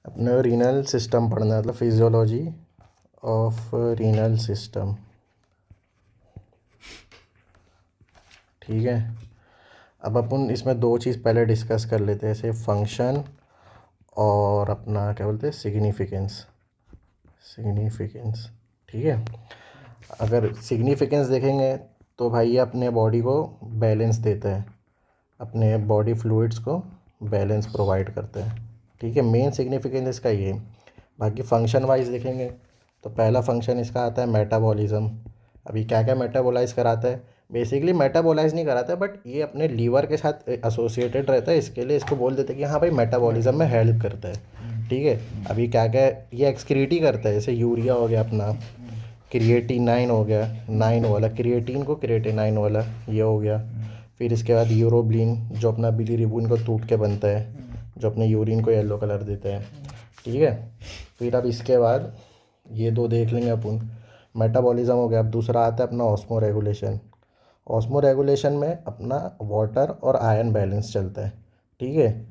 अपने renal system पढ़ना है, मतलब फिजियोलॉजी ऑफ रीनल सिस्टम। ठीक है, अब अपन इसमें दो चीज़ पहले डिस्कस कर लेते हैं, जैसे फंक्शन और अपना क्या बोलते हैं सिग्निफिकेंस। सिग्निफिकेंस, ठीक है। अगर सिग्निफिकेंस देखेंगे तो भाई ये अपने बॉडी को बैलेंस देता है, अपने बॉडी फ्लूइड्स को बैलेंस प्रोवाइड करता है। ठीक है, मेन सिग्निफिकेंस इसका ये है। बाकी फंक्शन वाइज देखेंगे तो पहला फंक्शन इसका आता है मेटाबॉलिज्म। अभी क्या क्या मेटाबोलाइज कराता है, बेसिकली मेटाबोलाइज नहीं कराता है, बट ये अपने लीवर के साथ एसोसिएटेड रहता है, इसके लिए इसको बोल देते हैं कि हाँ भाई मेटाबॉलिज्म में हेल्प करता है। ठीक है, अभी क्या क्या ये एक्सक्रीट ही करता है, जैसे यूरिया हो गया अपना, क्रिएटिनाइन हो गया, नाइन वाला क्रिएटिन को क्रिएटिनाइन वाला ये हो गया। फिर इसके बाद यूरोब्लिन जो अपना बिलीरुबिन को टूट के बनता है, जो अपने यूरिन को येलो कलर देता है। ठीक है, फिर अब इसके बाद ये दो देख लेंगे अपन, मेटाबॉलिज्म हो गया। अब दूसरा आता है अपना ऑस्मो रेगुलेशन। ऑस्मो रेगुलेशन में अपना वाटर और आयन बैलेंस चलता है। ठीक है,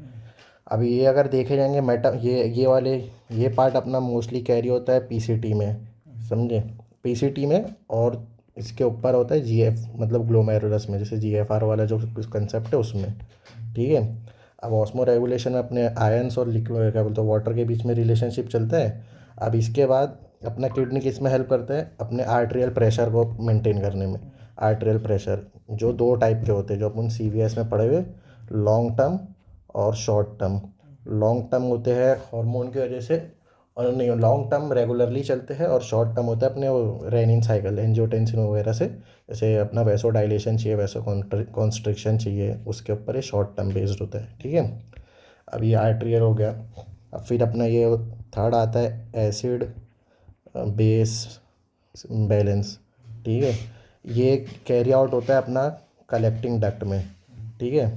अभी ये अगर देखे जाएंगे मेटा ये वाले ये पार्ट अपना मोस्टली कैरी होता है पीसीटी में, समझे, पीसीटी में। और इसके ऊपर होता है जीएफ मतलब ग्लोमेरुलस में, जैसे जीएफआर वाला जो कंसेप्ट है उसमें। ठीक है, अब ऑस्मो रेगुलेशन में अपने आयंस और लिक्विड क्या बोलते हैं वाटर के बीच में रिलेशनशिप चलता है। अब इसके बाद अपना किडनी किस में हेल्प करता है, अपने आर्टेरियल प्रेशर को मेंटेन करने में। आर्टेरियल प्रेशर जो दो टाइप के होते हैं जो अपन सीवीएस में पढ़े हुए, लॉन्ग टर्म और शॉर्ट टर्म। लॉन्ग टर्म होते हैं हार्मोन की वजह से, और नहीं लॉन्ग टर्म रेगुलरली चलते हैं, और शॉर्ट टर्म होता है अपने वो रेनिन साइकिल एंजियोटेंसिन वगैरह से, जैसे अपना वैसो डायलेशन चाहिए वैसो कॉन्स्ट्रिक्शन चाहिए, उसके ऊपर ये शॉर्ट टर्म बेस्ड होता है। ठीक है, अब ये आर्टेरियल हो गया। अब फिर अपना ये थर्ड आता है एसिड बेस बैलेंस। ठीक है, ये कैरी आउट होता है अपना कलेक्टिंग डक्ट में। ठीक है,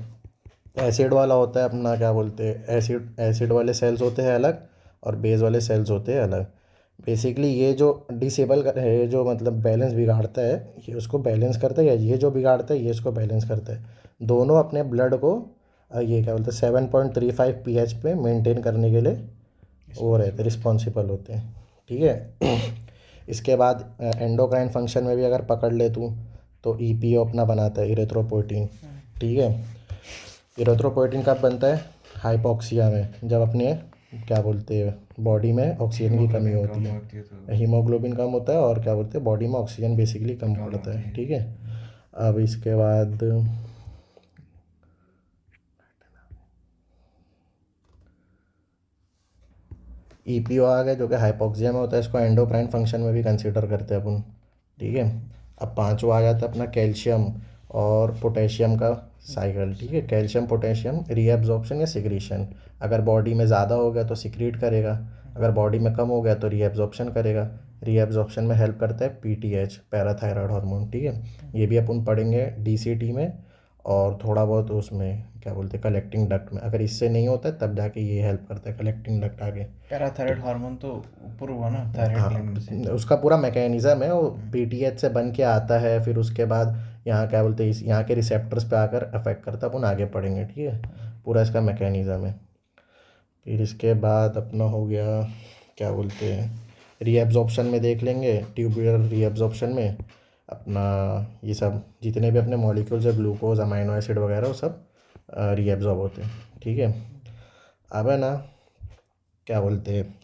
एसिड वाला होता है अपना क्या बोलते हैं एसिड एसिड वाले सेल्स होते हैं अलग, और बेस वाले सेल्स होते हैं अलग। बेसिकली ये जो डिसेबल है जो मतलब बैलेंस बिगाड़ता है, ये उसको बैलेंस करता है, या ये जो बिगाड़ता है ये इसको बैलेंस करता है। दोनों अपने ब्लड को ये क्या बोलते हैं 7.35 pH पे मेंटेन करने के लिए वो रहते रिस्पॉन्सिबल होते हैं। ठीक है, इसके बाद एंडोक्राइन फंक्शन में भी अगर पकड़ ले तू तो ईपीओ अपना बनाता है इरेथ्रोपोइटीन। ठीक है, इरेथ्रोपोइटीन कब बनता है, हाइपोक्सिया में, जब अपने क्या बोलते हैं बॉडी में ऑक्सीजन की कमी होती है, हीमोग्लोबिन कम होता है, और क्या बोलते हैं बॉडी में ऑक्सीजन बेसिकली कम पड़ता है। ठीक है, अब इसके बाद ईपीओ आ गया जो कि हाइपोक्सिया में होता है, इसको एंडोक्राइन फंक्शन में भी कंसीडर करते हैं अपन। ठीक है, अब पांचवा आ जाता है अपना कैल्शियम और पोटेशियम का साइकिल। ठीक है, कैल्शियम पोटेशियम रीएब्जॉर्प्शन या सिक्रीशन, अगर बॉडी में ज़्यादा हो गया तो सिक्रीट करेगा, अगर बॉडी में कम हो गया तो रीएब्जॉर्प्शन करेगा। रीएब्जॉर्प्शन में हेल्प करता है पीटीएच पैराथायरॉयड हार्मोन। ठीक है, ये भी अपन पढ़ेंगे डीसीटी में, और थोड़ा बहुत उसमें क्या बोलते हैं कलेक्टिंग डक्ट में, अगर इससे नहीं होता है तब जाके ये हेल्प करता है कलेक्टिंग डक्ट आगे। पैराथायराइड हार्मोन तो ऊपर हुआ ना थायराइड ग्लैंड से। हाँ, उसका पूरा मैकेनिज्म है, वो पीटीएच से बन के आता है, फिर उसके बाद यहाँ क्या बोलते हैं इस यहाँ के रिसेप्टर्स पे आकर अफेक्ट करता है, अपन आगे पढ़ेंगे। ठीक है, पूरा इसका मैकेनिज्म है। फिर इसके बाद अपना हो गया क्या बोलते हैं रीएब्जॉर्प्शन में देख लेंगे, ट्यूबुलर रीएब्जॉर्प्शन में अपना ये सब जितने भी अपने मॉलिक्यूल्स है ग्लूकोज अमाइनो एसिड वगैरह वो सब रीएब्जॉर्ब होते हैं। ठीक है, अब है ना क्या बोलते हैं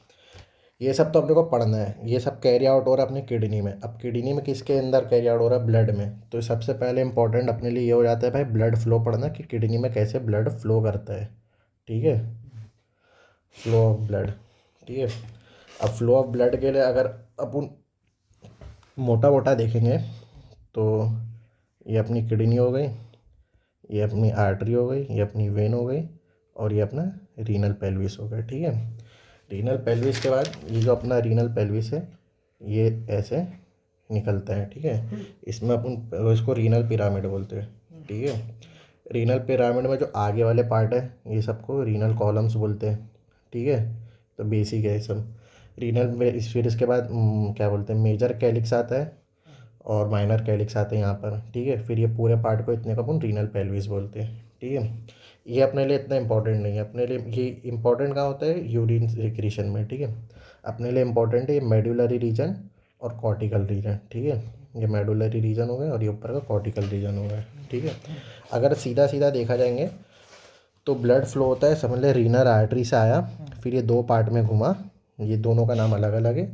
ये सब तो अपने को पढ़ना है, ये सब कैरी आउट हो रहा है अपनी किडनी में। अब किडनी में किसके अंदर कैरी आउट हो रहा है, ब्लड में। तो सबसे पहले इंपॉर्टेंट अपने लिए ये हो जाता है भाई ब्लड फ्लो पढ़ना, कि किडनी में कैसे ब्लड फ्लो करता है। ठीक है, फ्लो ऑफ ब्लड। ठीक है, अब फ्लो ऑफ ब्लड के लिए अगर अपन मोटा मोटा देखेंगे तो ये अपनी किडनी हो गई, ये अपनी आर्टरी हो गई, ये अपनी वेन हो गई, और ये अपना रीनल पेल्विस हो गया। ठीक है, रीनल पेल्विस के बाद ये जो अपना रीनल पेल्विस है ये ऐसे निकलता है। ठीक है, इसमें अपन इसको रीनल पिरामिड बोलते हैं। ठीक है, रीनल पिरामिड में जो आगे वाले पार्ट है ये सबको रीनल कॉलम्स बोलते हैं। ठीक है, तो बेसिक है ये सब रीनल में। फिर इसके बाद क्या बोलते हैं मेजर कैलिक्स आता है और माइनर कैलिक्स आते हैं यहाँ पर। ठीक है, फिर ये पूरे पार्ट को इतने को अपन रीनल पेल्विस बोलते हैं। ठीक है, ये अपने लिए इतना इंपॉर्टेंट नहीं है, अपने लिए ये इंपॉर्टेंट कहाँ होता है, यूरिन सिक्रीशन में, ठीक है। अपने लिए इंपॉर्टेंट है ये मेडुलरी रीजन और कॉर्टिकल रीजन, ठीक है। ये मेडुलरी रीजन हो गया और ये ऊपर का कॉर्टिकल रीजन हो गया, ठीक है। अगर सीधा सीधा देखा जाएंगे तो ब्लड फ्लो होता है, समझ ले रीनल आर्टरी से आया, फिर ये दो पार्ट में घुमा, ये दोनों का नाम अलग अलग है।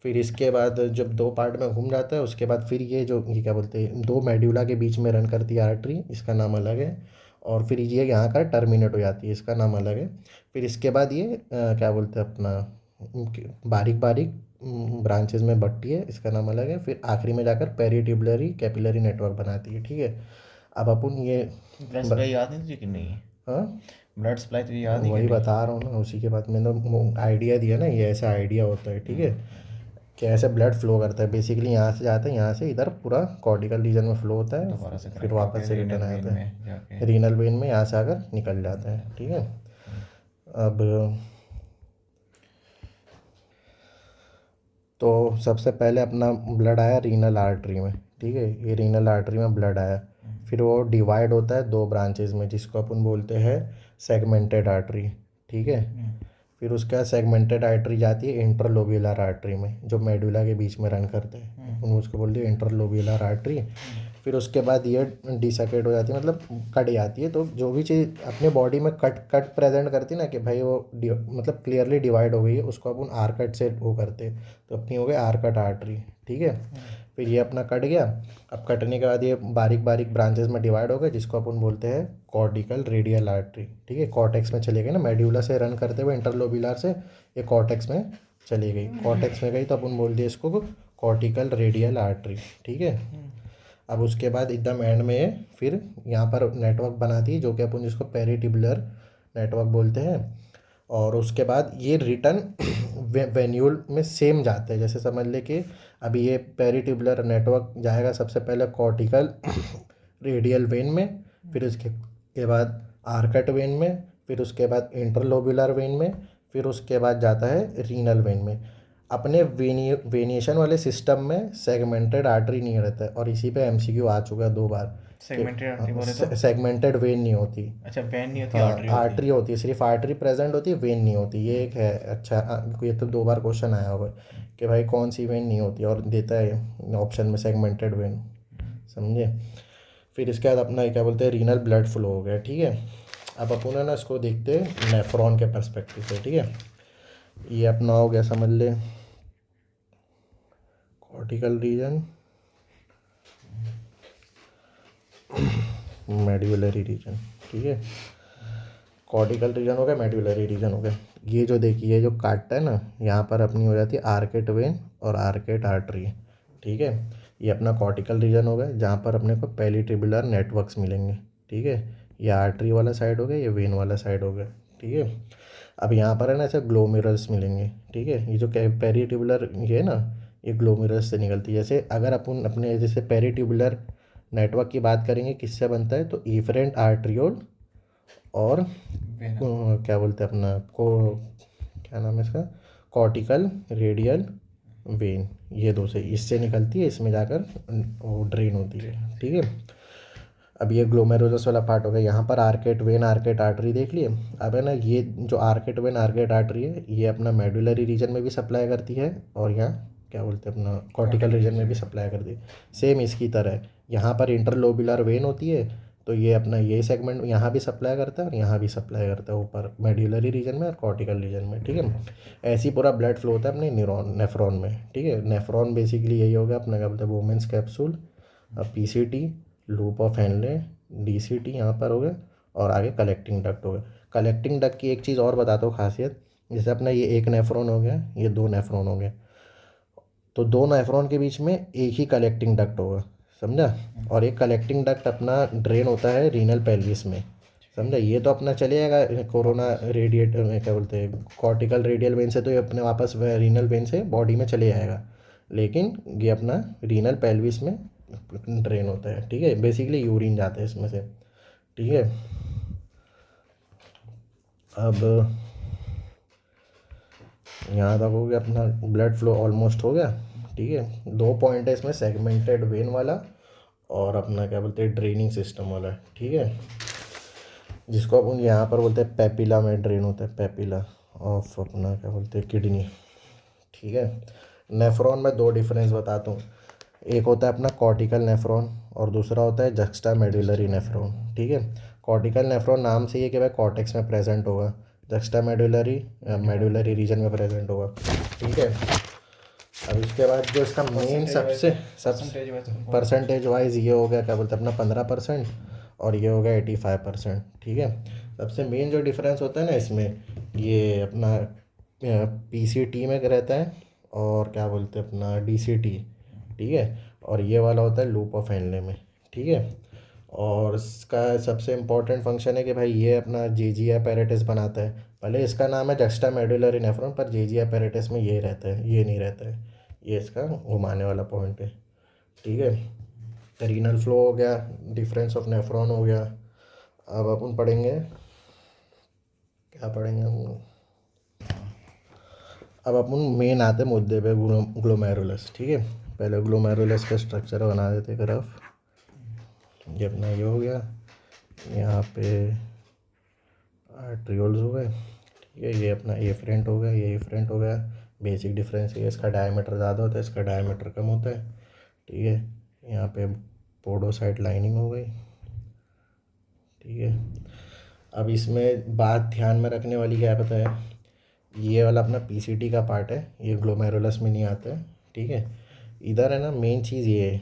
फिर इसके बाद जब दो पार्ट में घूम जाता है उसके बाद फिर ये जो ये क्या बोलते हैं, दो मेड्यूला के बीच में रन करती है आर्टरी, इसका नाम अलग है। और फिर ये यहाँ का टर्मिनेट हो जाती है, इसका नाम अलग है। फिर इसके बाद ये क्या बोलते हैं अपना बारीक बारीक ब्रांचेज में बढ़ती है, इसका नाम अलग है। फिर आखिरी में जाकर पेरिट्यूबुलरी कैपिलरी नेटवर्क बनाती है, ठीक है। अब अपन ये ब्लड सप्लाई याद नहीं तुझे कि नहीं है? हाँ ब्लड सप्लाई तुझे याद है कि वही नहीं? बता रहा हूँ ना, उसी के बाद मैंने आइडिया दिया ना, ये ऐसा आइडिया होता है, ठीक है। कि ऐसे ब्लड फ्लो करता है बेसिकली, यहाँ से जाता है, यहाँ से इधर पूरा कॉर्टिकल रीजन में फ्लो होता दोबारा से है, फिर कनेक्ट वापस होके से रीनल रिटर्न वेन आता है में जाके रीनल वेन में, यहाँ से आकर निकल जाता है, ठीक है। अब तो सबसे पहले अपना ब्लड आया रीनल आर्टरी में, ठीक है। ये रीनल आर्टरी में ब्लड आया, फिर वो डिवाइड होता है दो ब्रांचेज में, जिसको अपन बोलते हैं सेगमेंटेड आर्टरी, ठीक है। फिर उसके बाद सेगमेंटेड आर्टरी जाती है इंटरलोब्यूलर आर्टरी में, जो मेडुला के बीच में रन करते हैं, अपन उसको बोलते हैं इंटरलोब्यूलर आर्टरी। फिर उसके बाद ये डिसकेट हो जाती है, मतलब कट जाती है। तो जो भी चीज़ अपने बॉडी में कट कट प्रेजेंट करती है ना कि भाई वो मतलब क्लियरली डिवाइड हो गई है, उसको अपन आर कट से वो करते हैं, तो अपनी हो गई आर कट आर्टरी, ठीक है। फिर ये अपना कट गया, अब कटने के बाद ये बारीक बारीक ब्रांचेस में डिवाइड हो गए, जिसको अपन बोलते हैं कॉर्टिकल रेडियल आर्टरी, ठीक है। कॉर्टेक्स में चले गए ना, मेड्यूला से रन करते हुए इंटरलोब्यूलर से ये कॉर्टेक्स में चली गई, कॉर्टेक्स में गई तो अपन बोल दिए इसको कॉर्टिकल रेडियल आर्टरी, ठीक है। अब उसके बाद एकदम एंड में फिर यहाँ पर नेटवर्क बनाती है, जो कि अपन जिसको पेरिट्यूबुलर नेटवर्क बोलते हैं। और उसके बाद ये रिटर्न वेन्यूल में सेम जाते हैं, जैसे समझ ले कि अभी ये पेरिट्यूबुलर नेटवर्क जाएगा सबसे पहले कॉर्टिकल रेडियल वेन में, फिर उसके के बाद आर्कट वेन में, फिर उसके बाद इंटरलोब्यूलर वेन में, फिर उसके बाद जाता है रीनल वेन में। अपने वेनिएशन वाले सिस्टम में सेगमेंटेड आर्टरी नहीं रहता है, और इसी पे एमसीक्यू आ चुका है 2 बार। सेगमेंटेड आर्टरी बोले तो? सेगमेंटेड वेन नहीं होती। अच्छा, वेन नहीं होती, हाँ आर्टरी होती आर्टरी होती है, सिर्फ आर्टरी प्रेजेंट होती है, वेन नहीं होती, ये एक है। अच्छा ये तो 2 बार क्वेश्चन आया होगा कि भाई कौन सी वेन नहीं होती, और देता है ऑप्शन में सेगमेंटेड वेन, समझे। फिर इसके बाद अपना क्या बोलते हैं रीनल ब्लड फ्लो हो गया, ठीक है। अब अपन है ना इसको देखते हैं नेफ्रॉन के पर्सपेक्टिव से, ठीक है। ये अपना हो गया समझ ले कॉर्टिकल रीजन, मेड्यूलरी रीजन, ठीक है। कॉर्टिकल रीजन हो गया, मेड्यूलरी रीजन हो गया। ये जो देखिए जो काटता है ना, यहाँ पर अपनी हो जाती है आर्केट वेन और आर्केट आर्टरी, ठीक है। ये अपना कॉर्टिकल रीजन हो गया, जहाँ पर अपने को पेरिट्यूबुलर नेटवर्क्स मिलेंगे, ठीक है। ये आर्टरी वाला साइड हो गया, ये वेन वाला साइड हो गया, ठीक है। अब यहाँ पर है ना ऐसे ग्लोमेरुल्स मिलेंगे, ठीक है। ये जो पेरिट्यूबुलर ये है ना, ये ग्लोमेरुल्स से निकलती है। जैसे अगर अपन अपने जैसे पेरिट्यूबुलर नेटवर्क की बात करेंगे किससे बनता है, तो इफरेंट आर्ट्रियोल और क्या बोलते हैं अपना को क्या नाम है इसका, कॉर्टिकल रेडियल वेन, ये दो से इससे निकलती है, इसमें जाकर वो ड्रेन होती है, ठीक है। अब ये ग्लोमेरुलस वाला पार्ट हो गया। यहाँ पर आर्केट वेन आर्केट आर्टरी देख लिए। अब है ना ये जो आर्केट वेन आर्केट आर्टरी है, ये अपना मेडुलरी रीजन में भी सप्लाई करती है, और यहाँ क्या बोलते हैं अपना कॉर्टिकल रीजन में भी सप्लाई करती है, सेम इसकी तरह। यहाँ पर इंटरलोब्यूलर वेन होती है, तो ये अपना ये सेगमेंट यहाँ भी सप्लाई करता है और यहाँ भी सप्लाई करता है, ऊपर मेड्यूलरी रीजन में और कॉर्टिकल रीजन में, ठीक है। ऐसे ही पूरा ब्लड फ्लो होता है अपने न्यूरॉन नेफ्रॉन में, ठीक है। नेफ्रॉन बेसिकली यही होगा अपना क्या बोलते हैं Bowman's capsule, PCT, loop of Henle, DCT यहाँ पर हो गया, और आगे कलेक्टिंग डक्ट हो गया। कलेक्टिंग डक्ट की एक चीज़ और बताता हूँ खासियत, जैसे अपना ये एक नेफ्रॉन हो गया, ये 2 नेफ्रॉन हो गया, तो 2 नेफ्रॉन के बीच में एक ही कलेक्टिंग डक्ट होगा, समझा। और एक कलेक्टिंग डक्ट अपना ड्रेन होता है रीनल पेल्विस में, समझा। ये तो अपना चले जाएगा कोरोना रेडिएट क्या बोलते हैं कॉर्टिकल रेडियल वेन से, तो ये अपने वापस रीनल वेन से बॉडी में चले जाएगा, लेकिन ये अपना रीनल पेल्विस में ड्रेन होता है, ठीक है। बेसिकली यूरिन जाता है इसमें से, ठीक है। अब यहाँ तक हो गया अपना ब्लड फ्लो ऑलमोस्ट हो गया, ठीक है। 2 पॉइंट है इसमें, सेगमेंटेड वेन वाला और अपना क्या बोलते हैं ड्रेनिंग सिस्टम वाला, ठीक है। जिसको अपन यहाँ पर बोलते हैं पेपिला में ड्रेन होता है, पेपिला ऑफ अपना क्या बोलते हैं किडनी। ठीक है। नेफ्रॉन में दो डिफरेंस बताता हूँ। एक होता है अपना कॉर्टिकल नेफ्रॉन और दूसरा होता है जक्स्टा मेडुलरी नेफ्रॉन। ठीक है। कॉर्टिकल नेफ्रॉन नाम से ही है कि भाई कॉर्टेक्स में प्रेजेंट होगा, जक्स्टा मेडुलरी मेडुलरी रीजन में प्रेजेंट होगा। ठीक है। अब इसके बाद जो इसका मेन सबसे परसेंटेज वाइज ये हो गया क्या बोलते हैं अपना 15% और ये हो गया 85%। ठीक है। सबसे मेन जो डिफरेंस होता है ना इसमें, ये अपना पीसीटी में रहता है और क्या बोलते हैं अपना डीसीटी। ठीक है। और ये वाला होता है लूप ऑफ हेनले में। ठीक है। और इसका सबसे इम्पोर्टेंट फंक्शन है कि भाई ये अपना जेजी apparatus बनाता है। भले इसका नाम है जक्स्टा मेडुलरी नेफ्रॉन, पर जेजी apparatus में ये रहता है, ये नहीं रहता है। ये इसका घुमाने वाला पॉइंट है। ठीक है। रीनल फ्लो हो गया, डिफरेंस ऑफ नेफ्रॉन हो गया। अब अपन पढ़ेंगे, क्या पढ़ेंगे हम, अब अपन मेन आते हैं मुद्दे पे, ग्लोमेरुलस। ठीक है। पहले ग्लोमेरुलस का स्ट्रक्चर बना देते ग्राफ। ये अपना ये हो गया, यहाँ पे आर्ट्रियोल्स हो गए। ठीक है। ये अपना एफरेंट हो गया, ये एफरेंट हो गया। बेसिक डिफरेंस है, इसका डायमीटर ज़्यादा होता है, इसका डायमीटर कम होता है। ठीक है। यहाँ पे पोडोसाइट लाइनिंग हो गई। ठीक है। अब इसमें बात ध्यान में रखने वाली क्या है पता है, ये वाला अपना पीसीटी का पार्ट है, ये ग्लोमेरुलस में नहीं आता है। ठीक है। इधर है ना मेन चीज़ ये है,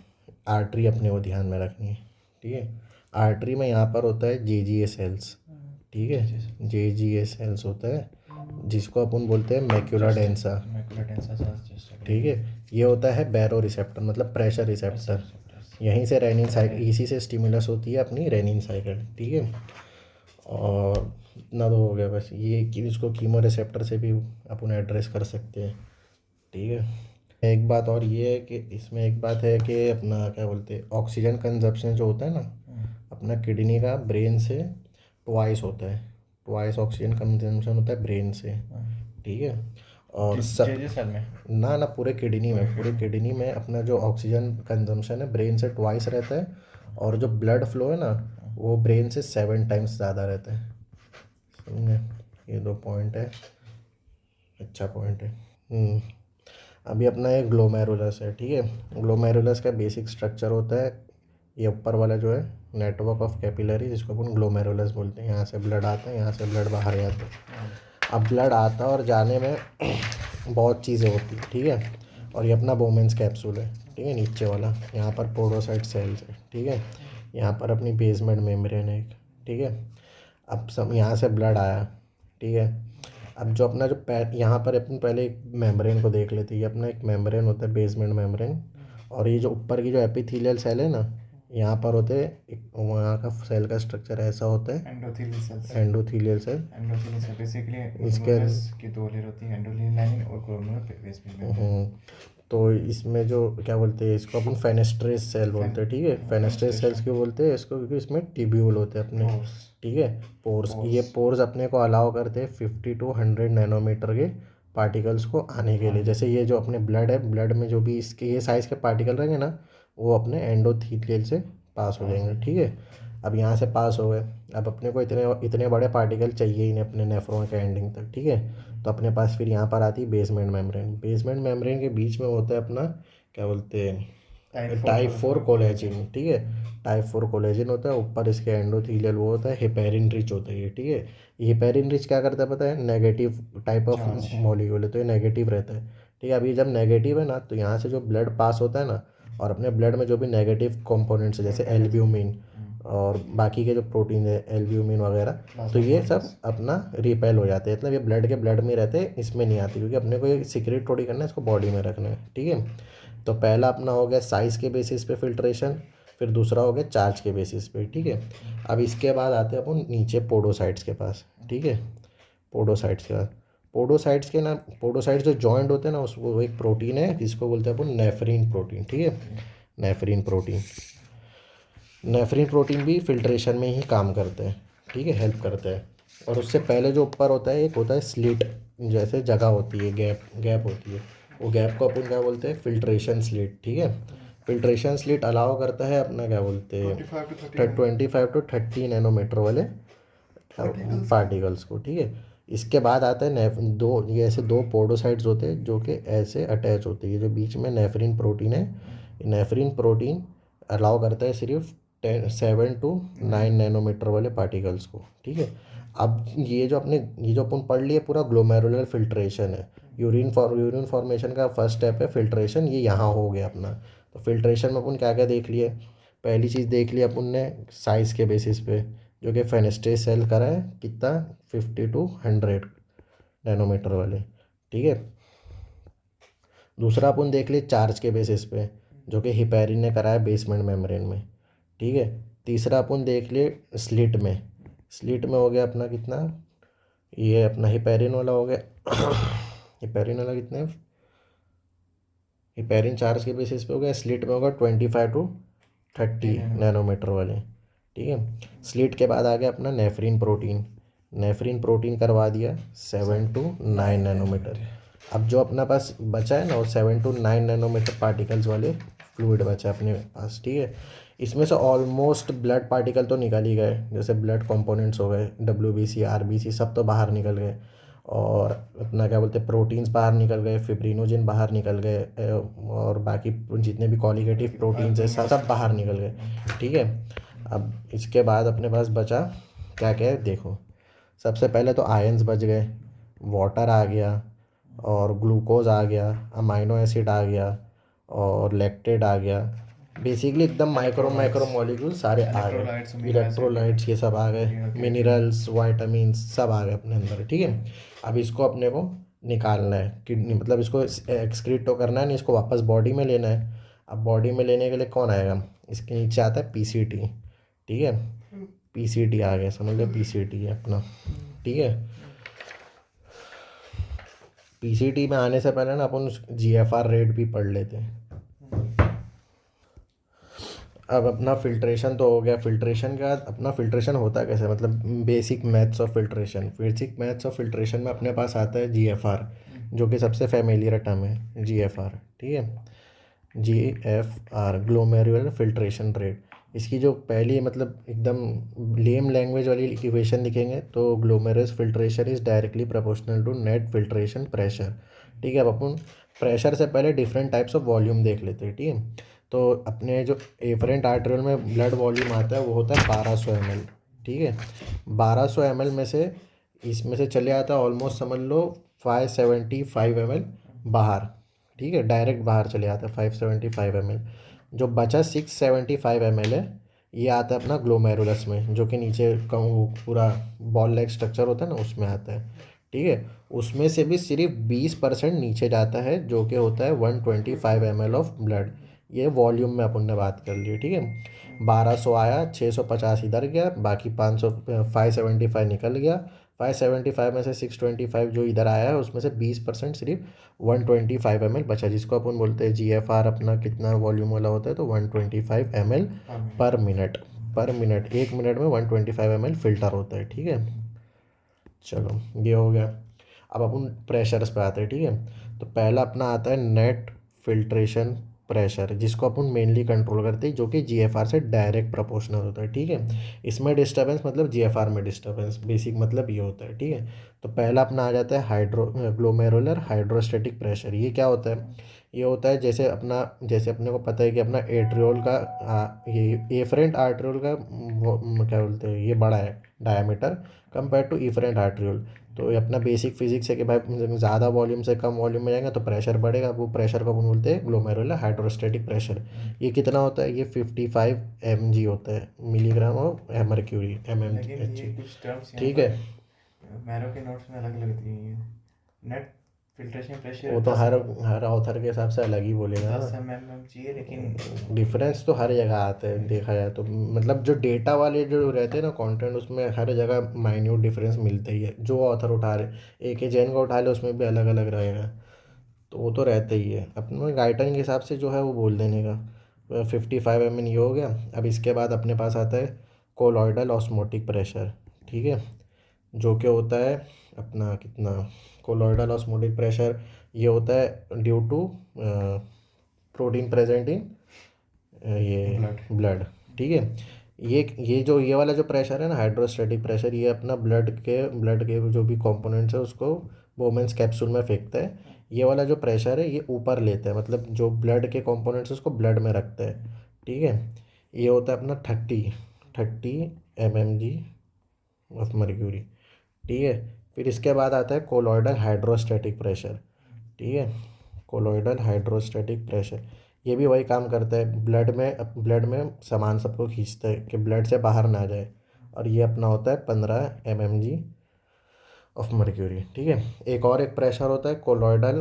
आर्टरी अपने को ध्यान में रखनी है। ठीक है। आर्टरी में यहाँ पर होता है जेजीए सेल्स। ठीक है। जेजीए सेल्स होता है जिसको अपन बोलते हैं मैक्यूला डेंसा। ठीक है। ये होता है बैरो रिसेप्टर, मतलब प्रेशर रिसेप्टर। यहीं से रेनिन साइकिल, इसी से स्टिमुलस होती है अपनी रेनिन साइकिल। ठीक है। और इतना तो हो गया बस, ये कि इसको कीमो रिसेप्टर से भी अपन एड्रेस कर सकते हैं। ठीक है। एक बात और ये है कि इसमें एक बात है कि अपना क्या बोलते हैं ऑक्सीजन कंजप्शन जो होता है ना अपना किडनी का, ब्रेन से ट्वाइस होता है, ट्वाइस ऑक्सीजन कंजम्पशन होता है ब्रेन से। ठीक है। और सब सेल में ना ना पूरे किडनी में, पूरे किडनी में अपना जो ऑक्सीजन कंजम्पशन है ब्रेन से ट्वाइस रहता है, और जो ब्लड फ्लो है ना वो ब्रेन से 7 टाइम्स ज़्यादा रहता है। समझे। ये दो पॉइंट है, अच्छा पॉइंट है। अभी अपना ये ग्लोमेरुलस है। ठीक है। ग्लोमेरुलस का बेसिक स्ट्रक्चर होता है ये ऊपर वाला जो है नेटवर्क ऑफ कैपिलरी, जिसको अपन ग्लोमेरुलस बोलते हैं। यहाँ से ब्लड आता है, यहाँ से ब्लड बाहर जाता है। अब ब्लड आता है और जाने में बहुत चीज़ें होती हैं। ठीक है। और ये अपना बोमेंस कैप्सूल है। ठीक है। नीचे वाला यहाँ पर पोडोसाइट सेल्स है। ठीक है। यहाँ पर अपनी बेसमेंट मेम्ब्रेन है एक। ठीक है। अब सब यहाँ से ब्लड आया। ठीक है। अब जो अपना जो पैर यहाँ पर अपन पहले एक मेम्ब्रेन को देख लेते हैं। ये अपना एक मेम्ब्रेन होता है, बेसमेंट मेम्ब्रेन। और ये जो ऊपर की जो एपिथेलियल सेल है ना, यहाँ पर होते हैं एक, वहाँ का सेल का स्ट्रक्चर ऐसा होता है, endothelial cells. Endothelial cell. Endothelial cell basically इसके ग्लोमेरुलस की दो लेयर होती है, एंडोथेलियल लाइनिंग और ग्लोमेरुलर बेसमेंट मेम्ब्रेन। तो इसमें जो क्या बोलते हैं इसको अपन फेनेस्ट्रेस सेल बोलते हैं। ठीक है। फेनेस्ट्रेस सेल्स क्यों बोलते हैं इसको, क्योंकि इसमें टिब्यूल होते हैं अपने। ठीक है। पोर्स, ये पोर्स अपने को अलाउ करते हैं 50 to 100 नैनोमीटर के पार्टिकल्स को आने के लिए। जैसे ये जो अपने ब्लड है, ब्लड में जो भी इसके ये साइज़ के पार्टिकल रहेंगे ना वो अपने एंडोथीलियल से पास हो जाएंगे। ठीक है। अब यहाँ से पास हो गए, अब अपने को इतने इतने बड़े पार्टिकल चाहिए ही नहीं अपने नेफ्रॉन के एंडिंग तक। ठीक है। तो अपने पास फिर यहाँ पर आती है बेसमेंट मेम्ब्रेन। बेसमेंट मेम्ब्रेन के बीच में होता है अपना क्या बोलते हैं टाइप 4 कोलेजिन। ठीक है। टाइप 4 कोलेजिन होता है, ऊपर इसके एंडोथीलियल वो होता है, हेपेरिन रिच होता है ये। ठीक है। ये हेपेरिन रिच क्या करता है पता है, नेगेटिव टाइप ऑफ मॉलिक्यूल है, तो ये नेगेटिव रहता है। ठीक है। अभी जब नेगेटिव है ना तो यहाँ से जो ब्लड पास होता है ना, और अपने ब्लड में जो भी नेगेटिव कंपोनेंट्स है जैसे एल्ब्यूमिन और बाकी के जो प्रोटीन है एल्ब्यूमिन वगैरह, तो ये सब अपना रिपेल हो जाते हैं। मतलब ये ब्लड में रहते हैं, इसमें नहीं आती, क्योंकि अपने को ये सीक्रेट थोड़ी करना है, इसको बॉडी में रखना है। ठीक है। तो पहला अपना हो गया साइज़ के बेसिस पे फिल्ट्रेशन, फिर दूसरा हो गया चार्ज के बेसिस पे। ठीक है। अब इसके बाद आते हैं अपन नीचे पोडोसाइट्स के पास। ठीक है। पोडोसाइट्स के बाद, पोडोसाइट्स के ना, पोडोसाइट्स जो जॉइंट होते हैं ना उसको, वो एक प्रोटीन है जिसको बोलते हैं अपन नेफ्रीन प्रोटीन। ठीक है। नेफ्रीन प्रोटीन, नेफ्रीन प्रोटीन भी फिल्ट्रेशन में ही काम करते हैं। ठीक है। हेल्प करते हैं। और उससे पहले जो ऊपर होता है एक होता है स्लिट, जैसे जगह होती है, गैप गैप होती है, वो गैप को अपन क्या बोलते हैं फिल्ट्रेशन स्लिट। ठीक है। फिल्ट्रेशन स्लिट अलाउ करता है अपना क्या बोलते हैं 25 to 30 नैनोमीटर वाले पार्टिकल्स को, ठीक है। इसके बाद आता है दो, ये ऐसे दो पोडोसाइट्स होते हैं जो कि ऐसे अटैच होते हैं। ये जो बीच में नेफ्रिन प्रोटीन है, नेफ्रिन प्रोटीन अलाउ करता है सिर्फ 7 to 9 नैनोमीटर वाले पार्टिकल्स को, ठीक है। अब ये जो अपन पढ़ लिए पूरा ग्लोमेरुलर फिल्ट्रेशन है। यूरिन फॉर्मेशन का फर्स्ट स्टेप है फिल्ट्रेशन, ये यहाँ हो गया अपना। तो फिल्ट्रेशन में अपन क्या क्या देख लिए, पहली चीज़ देख ली अपन ने साइज़ के बेसिस पे, जो कि फेनेस्ट्रे सेल करा है कितना 50 to 100 नैनोमीटर वाले, ठीक है। दूसरा अपन देख लिए चार्ज के बेसिस पे, जो कि हिपैरिन ने करा है बेसमेंट मेम्ब्रेन में, ठीक है। तीसरा अपन देख लिए स्लिट में, स्लिट में हो गया अपना कितना, ये अपना हिपैरिन वाला हो गया हिपैरिन वाला कितने, हिपैरिन चार्ज के बेसिस पे हो गया, स्लिट में होगा 25 to 30 नैनोमीटर वाले, ठीक है। स्लिट के बाद आ गया अपना नेफ्रिन प्रोटीन, नेफ्रिन प्रोटीन करवा दिया 7 to 9 नैनोमीटर। अब जो अपना पास बचा है ना वो 7 to 9 नैनोमीटर पार्टिकल्स वाले फ्लूइड बचा है अपने पास, ठीक है। इसमें से ऑलमोस्ट ब्लड पार्टिकल तो निकल ही गए, जैसे ब्लड कंपोनेंट्स हो गए, WBC RBC सब तो बाहर निकल गए, और अपना क्या बोलते हैं प्रोटीन्स बाहर निकल गए, फिब्रिनोजन बाहर निकल गए, और बाकी जितने भी कॉलिगेटिव प्रोटीन्स है सब बाहर निकल गए, ठीक है। अब इसके बाद अपने पास बचा क्या क्या है देखो, सबसे पहले तो आयंस बच गए, वाटर आ गया, और ग्लूकोज आ गया, अमाइनो एसिड आ गया, और लैक्टेट आ गया। बेसिकली एकदम माइक्रो मॉलिक्यूल सारे आ गए, इलेक्ट्रोलाइट्स ये सब आ गए, मिनरल्स वाइटामिन्स सब आ गए अपने अंदर, ठीक है। अब इसको अपने को निकालना है किडनी, मतलब इसको एक्सक्रीट तो करना है नहीं, इसको वापस बॉडी में लेना है। अब बॉडी में लेने के लिए कौन आएगा, इसके नीचे आता है PCT, ठीक है। PCT आ गया, समझ लो PCT है अपना, ठीक है। PCT में आने से पहले ना अपन GFR रेट भी पढ़ लेते हैं। अब अपना फिल्ट्रेशन तो हो गया, फिल्ट्रेशन का अपना फिल्ट्रेशन होता कैसे, मतलब बेसिक मैथ्स ऑफ फिल्ट्रेशन, में अपने पास आता है GFR, जो कि सबसे फेमिलियर टर्म है GFR, ठीक है। GFR ग्लोमेरुलर फिल्ट्रेशन रेट, इसकी जो पहली मतलब एकदम लेम लैंग्वेज वाली इक्वेशन लिखेंगे तो glomerular filtration is directly proportional to net filtration pressure, ठीक है। अब अपन प्रेशर से पहले डिफरेंट टाइप्स ऑफ वॉल्यूम देख लेते हैं, ठीक है। तो अपने जो एफरेंट आर्टरियल में ब्लड वॉल्यूम आता है वो होता है 1200 ml, ठीक है। 1200 ml में से इसमें से चले आता है ऑलमोस्ट समझ लो 575 ml बाहर, ठीक है, डायरेक्ट बाहर चले आता है 575 ml। जो बचा 675 ml है, ये आता है अपना ग्लोमेरुलस में, जो कि नीचे का वो पूरा बॉल लाइक स्ट्रक्चर होता है ना उसमें आता है, ठीक है। उसमें से भी सिर्फ 20% नीचे जाता है, जो कि होता है 125 ml ऑफ ब्लड। ये वॉल्यूम में अपन ने बात कर ली, ठीक है। 1200 आया, 650 इधर गया, बाकी 500 575 निकल गया, 575 में से 625 जो इधर आया है उसमें से 20% सिर्फ 125 ml बचा, जिसको अपन बोलते हैं GFR अपना कितना वॉल्यूम वाला होता है, तो 125 ml पर मिनट, 1 मिनट में 125 ml फिल्टर होता है, ठीक है। चलो ये हो गया। अब अपन प्रेशर्स पे आते हैं, ठीक है। तो पहला अपना आता है नेट फिल्ट्रेशन प्रेशर, जिसको अपन मेनली कंट्रोल करते हैं, जो कि GFR से डायरेक्ट प्रोपोर्शनल होता है, ठीक है। इसमें डिस्टर्बेंस मतलब GFR में डिस्टर्बेंस, बेसिक मतलब ये होता है, ठीक है। तो पहला अपना आ जाता है ग्लोमेरुलर हाइड्रोस्टेटिक प्रेशर। ये क्या होता है, ये होता है जैसे अपने को पता है कि अपना एट्रियोल का ये एफरेंट आर्ट्रियोल का क्या बोलते हैं, ये बड़ा है diameter compare to efferent arteriole. तो ये अपना बेसिक फिजिक्स है कि भाई ज़्यादा वॉल्यूम से कम वॉल्यूम में जाएगा तो प्रेशर बढ़ेगा, वो प्रेशर को अपन बोलते हैं ग्लोमेरुलर हाइड्रोस्टेटिक प्रेशर। ये कितना होता है, ये 55 mg होता है, मिलीग्राम ऑफ मर्क्यूरी MMHg, ठीक है। मैरो के नोट्स में अलग अलग दिए हैं। नेट फिल्ट्रेशन प्रेशर वो तो हर ऑथर के हिसाब से अलग ही बोलेगा ना, 10 mm चाहिए, लेकिन डिफरेंस तो हर जगह आता है देखा जाए तो, मतलब जो डेटा वाले जो रहते हैं ना कंटेंट, उसमें हर जगह माइन्यूट डिफरेंस मिलता ही है। जो ऑथर उठा रहे AKJN का उठा ले उसमें भी अलग अलग रहेगा, तो वो तो रहता ही है। अपने गाइडलाइन के हिसाब से जो है वो बोल देने का। 55 ml ये हो गया। अब इसके बाद अपने पास आता है कोलॉइडल ऑस्मोटिक प्रेशर, ठीक है, जो कि होता है अपना कितना, कोलॉइडल ऑस्मोटिक प्रेशर ये होता है due to protein present in ये ब्लड। ब्लड, ठीक है। ये वाला जो प्रेशर है ना, हाइड्रोस्टैटिक प्रेशर, ये अपना ब्लड के जो भी कंपोनेंट्स है उसको बोमेंस कैप्सूल में फेंकता है। ये वाला जो प्रेशर है ये ऊपर लेता है, मतलब जो ब्लड के कंपोनेंट्स है उसको ब्लड में रखता है। ठीक है, ये होता है अपना 30 mmg ऑफ मर्क्यूरी। ठीक है, फिर इसके बाद आता है कोलॉइडल हाइड्रोस्टैटिक प्रेशर। ठीक है, कोलॉइडल हाइड्रोस्टैटिक प्रेशर, ये भी वही काम करता है, ब्लड में सामान सबको खींचता है कि ब्लड से बाहर ना जाए। और ये अपना होता है 15 mmg ऑफ मर्क्यूरी। ठीक है, एक प्रेशर होता है colloidal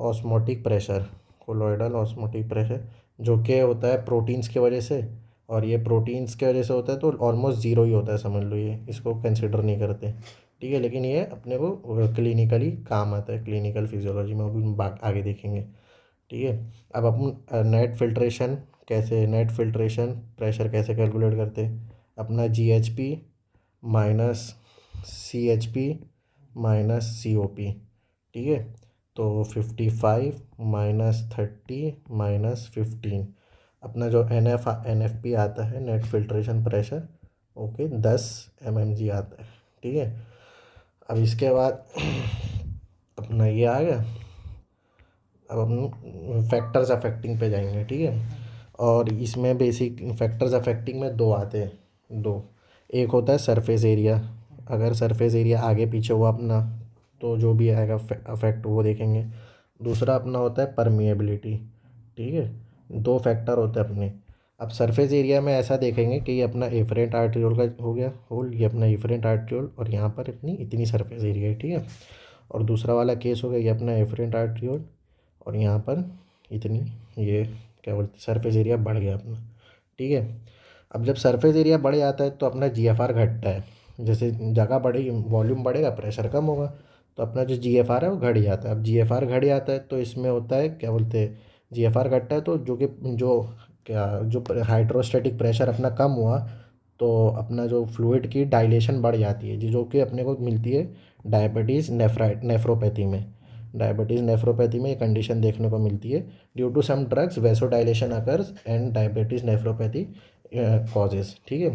osmotic pressure. Colloidal osmotic pressure जो कि होता है प्रोटीन्स की वजह से, और ये प्रोटीन्स की वजह से होता है तो ऑलमोस्ट ज़ीरो ही होता है, समझ लो, ये इसको कंसिडर नहीं करते। ठीक है, लेकिन ये अपने को क्लिनिकली काम आता है, क्लिनिकल फिजियोलॉजी में अभी हम आगे देखेंगे। ठीक है, अब अपन नेट फिल्ट्रेशन प्रेशर कैसे कैलकुलेट करते हैं। अपना GHP minus CHP minus COP। ठीक है, तो 55 माइनस 30 माइनस 15, अपना जो NFP आता है, net filtration pressure, okay, 10 mmg आता है। ठीक है, अब इसके बाद अपना ये आ गया। अब हम फैक्टर्स अफेक्टिंग पे जाएंगे। ठीक है, और इसमें बेसिक फैक्टर्स अफेक्टिंग में दो आते हैं, दो। एक होता है सरफेस एरिया, अगर सरफेस एरिया आगे पीछे हुआ अपना तो जो भी आएगा अफेक्ट वो देखेंगे। दूसरा अपना होता है परमिएबिलिटी। ठीक है, दो फैक्टर होते हैं अपने। अब सरफेस एरिया में ऐसा देखेंगे कि ये अपना एफरेंट आर्ट्रियोल का हो गया होल, ये अपना एफरेंट आर्ट्रियोल, और यहाँ पर इतनी सरफेस एरिया है। ठीक है, और दूसरा वाला केस हो गया ये अपना एफरेंट आर्ट्रियोल, और यहाँ पर इतनी, ये क्या बोलते हैं, सरफेस एरिया बढ़ गया अपना। ठीक है, अब जब सरफेस एरिया बढ़ जाता है तो अपना GFR घटता है। जैसे जगह बढ़ेगी, वॉल्यूम बढ़ेगा, प्रेशर कम होगा, तो अपना जो GFR है वो घट जाता है। अब GFR घट जाता है तो इसमें होता है, क्या बोलते हैं, GFR घटता है तो जो हाइड्रोस्टैटिक प्रेशर अपना कम हुआ तो अपना जो फ्लूइड की डायलेशन बढ़ जाती है, जो कि अपने को मिलती है नेफ्रोपैथी में। डायबिटीज़ नेफ्रोपैथी में ये कंडीशन देखने को मिलती है, due to some drugs vasodilation occurs and diabetes nephropathy causes. ठीक है,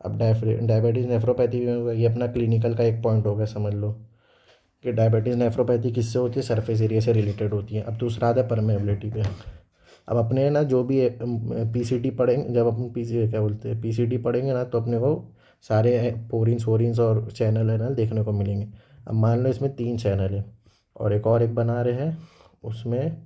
अब डायबिटीज़ नेफ्रोपैथी में ये अपना क्लिनिकल का एक पॉइंट हो गया, समझ लो कि डायबिटीज़ नेफ्रोपैथी किससे होती है, सरफेस एरिया से रिलेटेड होती है। अब दूसरा आता है परमेबिलिटी पे। अब अपने ना जो भी PCT पढ़ेंगे, जब अपन क्या बोलते हैं, PCT पढ़ेंगे ना, तो अपने को सारे पोरिन्स वोरिन्स और चैनल वैनल देखने को मिलेंगे। अब मान लो इसमें 3 चैनल है और एक बना रहे हैं, उसमें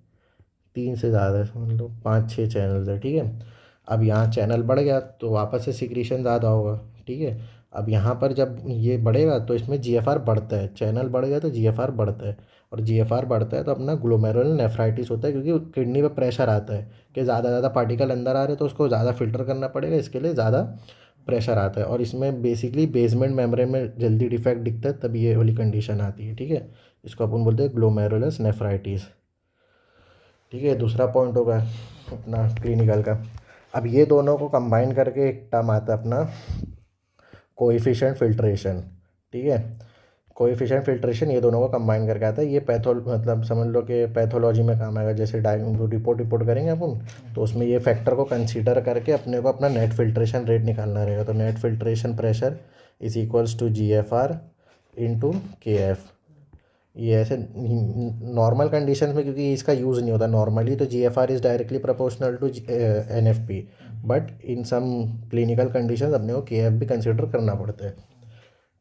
3 से ज़्यादा है, समझ लो 5-6 चैनल्स है। ठीक है, अब यहाँ चैनल बढ़ गया तो वापस से सिक्रीशन ज़्यादा होगा। ठीक है, अब यहाँ पर जब ये बढ़ेगा तो इसमें GFR बढ़ता है, चैनल बढ़ गया तो GFR बढ़ता है, और GFR बढ़ता है तो अपना ग्लोमेरुलर नेफ्राइटिस होता है, क्योंकि किडनी पे प्रेशर आता है कि ज़्यादा पार्टिकल अंदर आ रहे हैं तो उसको ज़्यादा फिल्टर करना पड़ेगा, इसके लिए ज़्यादा प्रेशर आता है, और इसमें बेसिकली बेसमेंट मेम्ब्रेन में जल्दी डिफेक्ट दिखता है, तब ये वाली कंडीशन आती है। ठीक है, इसको अपन बोलते हैं ग्लोमेरुलस नेफ्राइटिस। ठीक है, दूसरा पॉइंट होगा अपना क्लिनिकल का। अब ये दोनों को कंबाइन करके एक टर्म आता है अपना कोएफिशिएंट फिल्ट्रेशन। ठीक है, कोएफिशिएंट फिल्ट्रेशन ये दोनों को कंबाइन करके आता है। ये मतलब समझ लो कि पैथोलॉजी में काम आएगा, जैसे रिपोर्ट करेंगे अपन, तो उसमें ये फैक्टर को कंसीडर करके अपने को अपना नेट फिल्ट्रेशन रेट निकालना रहेगा। तो net filtration pressure is equals to GFR into KF। ये ऐसे नॉर्मल कंडीशन में, क्योंकि इसका यूज़ नहीं होता नॉर्मली, तो GFR is directly proportional to NFP, but in some clinical condition अपने को KF भी कंसिडर करना पड़ता है।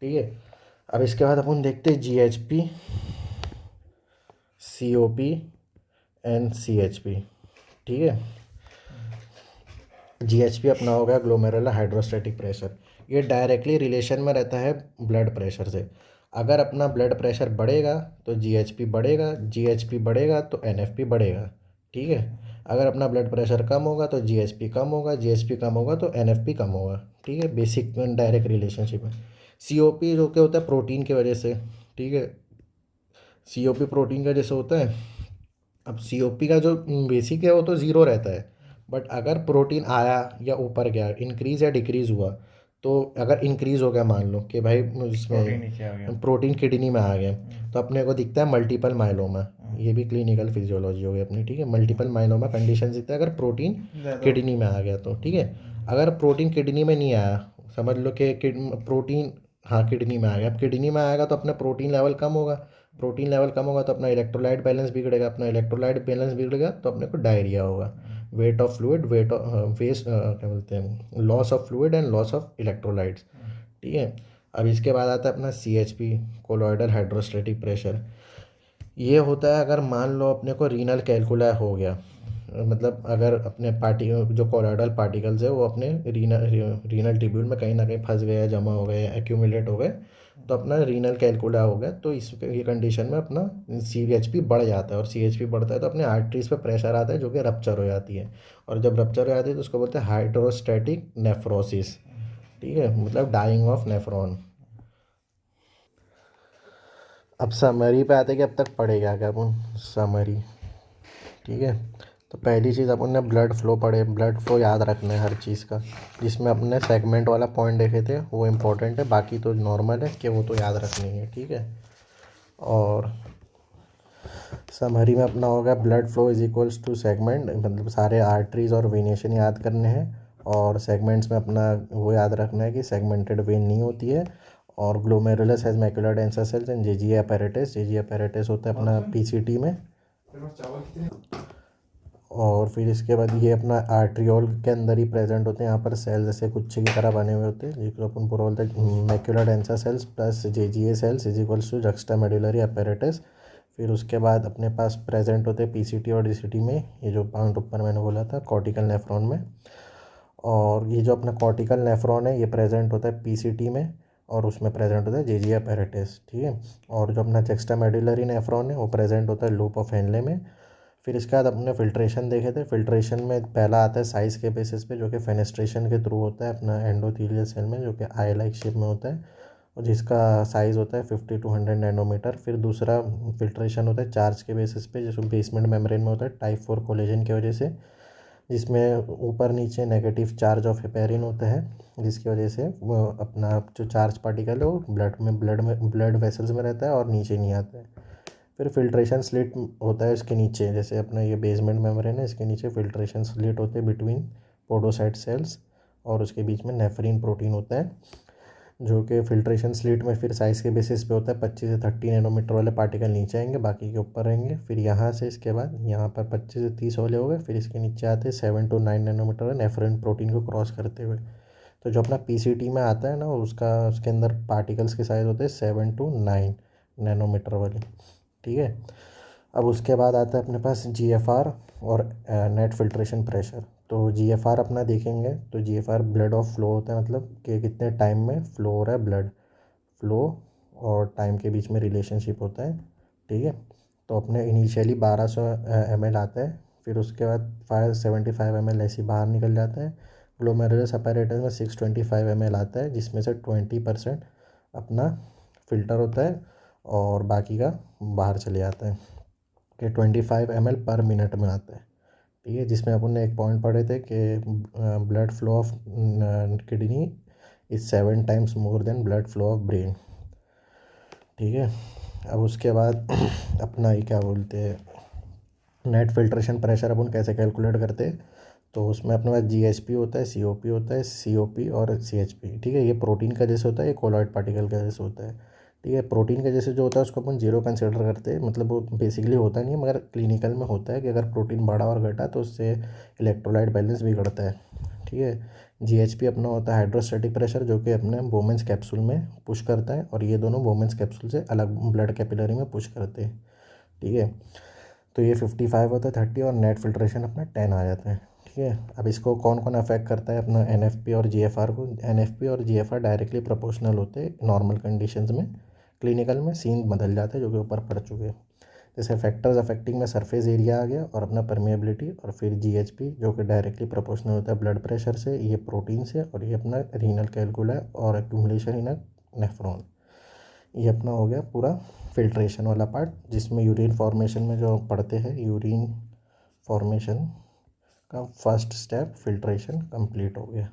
ठीक है, अब इसके बाद अपन देखते हैं GHP, COP एंड CHP। ठीक है, GHP अपना हो गया ग्लोमेरुलर हाइड्रोस्टैटिक प्रेशर, ये डायरेक्टली रिलेशन में रहता है ब्लड प्रेशर से। अगर अपना ब्लड प्रेशर बढ़ेगा तो GHP बढ़ेगा, GHP बढ़ेगा तो NFP बढ़ेगा। ठीक है, अगर अपना ब्लड प्रेशर कम होगा तो GHP कम होगा, GHP कम होगा तो NFP कम होगा। ठीक है, बेसिक डायरेक्ट रिलेशनशिप है। COP जो कि होता है प्रोटीन की वजह से। ठीक है, COP प्रोटीन की वजह से होता है। अब COP का जो बेसिक है वो तो ज़ीरो रहता है, बट अगर प्रोटीन आया या ऊपर गया, इंक्रीज़ या डिक्रीज़ हुआ, तो अगर इंक्रीज़ हो गया, मान लो कि भाई प्रोटीन इसमें नीचे आ गया। प्रोटीन किडनी में आ गया, तो अपने को दिखता है मल्टीपल माइलोमा। ये भी क्लिनिकल फिजियोलॉजी हो गई अपनी। ठीक है, मल्टीपल माइलोमा कंडीशन दिखता है अगर प्रोटीन ज़्यादा किडनी में आ गया तो। ठीक है, अगर प्रोटीन किडनी में नहीं आया, समझ लो कि प्रोटीन, हाँ किडनी में आ गया, अब किडनी में आएगा तो अपना प्रोटीन लेवल कम होगा, प्रोटीन लेवल कम होगा तो अपना इलेक्ट्रोलाइट बैलेंस बिगड़ेगा, अपना इलेक्ट्रोलाइट बैलेंस बिगड़ेगा तो अपने को डायरिया होगा। Weight of fluid, weight of waste, क्या बोलते हैं, loss of fluid and loss of electrolytes. ठीक है। अब इसके बाद आता है अपना CHP, कोलॉइडल हाइड्रोस्टेटिक प्रेशर। ये होता है अगर मान लो अपने को रीनल कैलकुला हो गया, मतलब अगर अपने पार्टी जो कोलॉइडल पार्टिकल्स है वो अपने रीनल ट्यूब्यूल में कहीं ना कहीं फंस गए, जमा हो गए, एक्यूमुलेट हो गए, तो अपना रीनल कैलकुला हो गया, तो इस ये कंडीशन में अपना CHP बढ़ जाता है, और CHP बढ़ता है तो अपने आर्टरीज पे प्रेशर आता है जो कि रप्चर हो जाती है, और जब रप्चर हो जाती है तो उसको बोलते हैं हाइड्रोस्टैटिक नेफ्रोसिस। ठीक है, मतलब डाइंग ऑफ नेफ्रॉन। अब समरी पे आते हैं कि अब तक पढ़े क्या क्या अपन, समरी। ठीक है। तो पहली चीज़ अपन ने ब्लड फ्लो पढ़े, ब्लड फ्लो याद रखना है हर चीज़ का, जिसमें अपने सेगमेंट वाला पॉइंट देखे थे वो इम्पोर्टेंट है, बाकी तो नॉर्मल है कि वो तो याद रखनी है। ठीक है। और समरी में अपना होगा blood flow is equals to segment, मतलब सारे आर्टरीज और वेनेशन याद करने हैं, और सेगमेंट्स में अपना वो याद रखना है कि सेगमेंटेड वेन नहीं होती है, और glomerulus has macula densa cells and JG apparatus, JG apparatus होता है अपना PCT में। और फिर इसके बाद ये अपना आर्ट्रियोल के अंदर ही प्रेजेंट होते हैं, यहाँ पर सेल जैसे गुच्छे की तरह बने हुए होते हैं, जिसको अपन पूरा बोलते हैं macula densa cells plus JGA cells is equals to juxtamedullary apparatus। फिर उसके बाद अपने पास प्रेजेंट होते हैं PCT और DCT में, ये जो पॉइंट ऊपर मैंने बोला था कॉर्टिकल नेफ्रॉन में। और ये जो अपना कॉर्टिकल नेफ्रॉन है ये प्रेजेंट होता है PCT में, और उसमें प्रेजेंट होता है JGA apparatus। ठीक है। और जो अपना जक्स्टा मेडुलरी नेफ्रॉन है वो प्रेजेंट होता है लूप ऑफ हेनले में। फिर इसके बाद अपने फिल्ट्रेशन देखे थे, फिल्ट्रेशन में पहला आता है साइज़ के बेसिस पे, जो कि फेनेस्ट्रेशन के थ्रू होता है अपना एंडोथीलियल सेल में, जो कि आई लाइक शेप में होता है, और जिसका साइज़ होता है 50 to 100 नैनोमीटर। फिर दूसरा फिल्ट्रेशन होता है चार्ज के बेसिस पे, जिसको बेसमेंट मेम्ब्रेन में होता है टाइप 4 कोलेजन की वजह से, जिसमें ऊपर नीचे नेगेटिव चार्ज ऑफ हेपेरिन होता है, जिसकी वजह से वो अपना जो चार्ज पार्टिकल है वो ब्लड वेसल्स में रहता है और नीचे नहीं आता है। फिर फिल्ट्रेशन स्लिट होता है इसके नीचे, जैसे अपना ये बेसमेंट मेम्ब्रेन है, इसके नीचे फिल्ट्रेशन स्लिट होते हैं बिटवीन पोडोसाइट सेल्स, और उसके बीच में नेफ्रीन प्रोटीन होता है, जो कि फिल्ट्रेशन स्लिट में फिर साइज़ के बेसिस पे होता है। 25 से 30 नैनोमीटर वाले पार्टिकल नीचे आएंगे, बाकी के ऊपर रहेंगे। फिर यहाँ से इसके बाद यहाँ पर 25 से 30 वाले हो गए, फिर इसके नीचे आते हैं 7 to 9 नैनोमीटर वाले नेफ्रीन प्रोटीन को क्रॉस करते हुए। तो जो अपना PCT में आता है ना, उसका उसके अंदर पार्टिकल्स के साइज़ होते हैं 7 to 9 नैनोमीटर वाले। ठीक है। अब उसके बाद आता है अपने पास GFR और नेट फिल्ट्रेशन प्रेशर। तो GFR अपना देखेंगे तो GFR ब्लड ऑफ फ्लो होता है, मतलब कि कितने टाइम में फ्लो हो रहा है ब्लड, फ्लो और टाइम के बीच में रिलेशनशिप होता है। ठीक है। तो अपने इनिशियली 1200 ml आता है, फिर उसके बाद 575 ml ऐसे ही बाहर निकल जाता है। ग्लोमेरुलस apparatus में 625 ml आता है, जिसमें से 20% अपना फ़िल्टर होता है और बाकी का बाहर चले जाता है, कि 25 ml पर मिनट में आता है। ठीक है। जिसमें अपन ने एक पॉइंट पढ़े थे कि blood flow of kidney is 7 times more than blood flow of brain. ठीक है। अब उसके बाद अपना ये क्या बोलते हैं, नेट फिल्ट्रेशन प्रेशर अपन कैसे कैलकुलेट करते हैं, तो उसमें अपने पास GHP होता है, COP होता है, COP और CHP। ठीक है। ये प्रोटीन का जैसे होता है, ये कोलॉइड पार्टिकल का जैसे होता है। ठीक है। प्रोटीन का जैसे जो होता है उसको अपन जीरो कंसिडर करते हैं, मतलब वो बेसिकली होता नहीं है, मगर क्लिनिकल में होता है कि अगर प्रोटीन बढ़ा और घटा तो उससे इलेक्ट्रोलाइट बैलेंस बिगड़ता है। ठीक है। GHP अपना होता है हाइड्रोस्टैटिक प्रेशर, जो कि अपने वोमेंस कैप्सूल में पुश करता है, और ये दोनों वोमेंस कैप्सूल से अलग ब्लड कैपिलरी में पुश करते हैं। ठीक है। तो ये 55 होता है, 30, और नेट फिल्ट्रेशन अपना 10 आ जाता है। ठीक है। अब इसको कौन कौन अफेक्ट करता है, अपना NFP और GFR को। NFP और GFR डायरेक्टली प्रोपोर्शनल होते हैं नॉर्मल कंडीशंस में, क्लिनिकल में सीन बदल जाते हैं जो कि ऊपर पढ़ चुके हैं। जैसे फैक्टर्स अफेक्टिंग में सरफेस एरिया आ गया और अपना परमिएबिलिटी, और फिर GHP जो कि डायरेक्टली प्रोपोर्शनल होता है ब्लड प्रेशर से, ये प्रोटीन से, और ये अपना रीनल कैलकुला और एक्यूमुलेशन इन नेफ्रॉन। ये अपना हो गया पूरा फिल्ट्रेशन वाला पार्ट, जिसमें यूरिन फॉर्मेशन में जो पढ़ते हैं, यूरिन फॉर्मेशन का फर्स्ट स्टेप फिल्ट्रेशन कंप्लीट हो गया।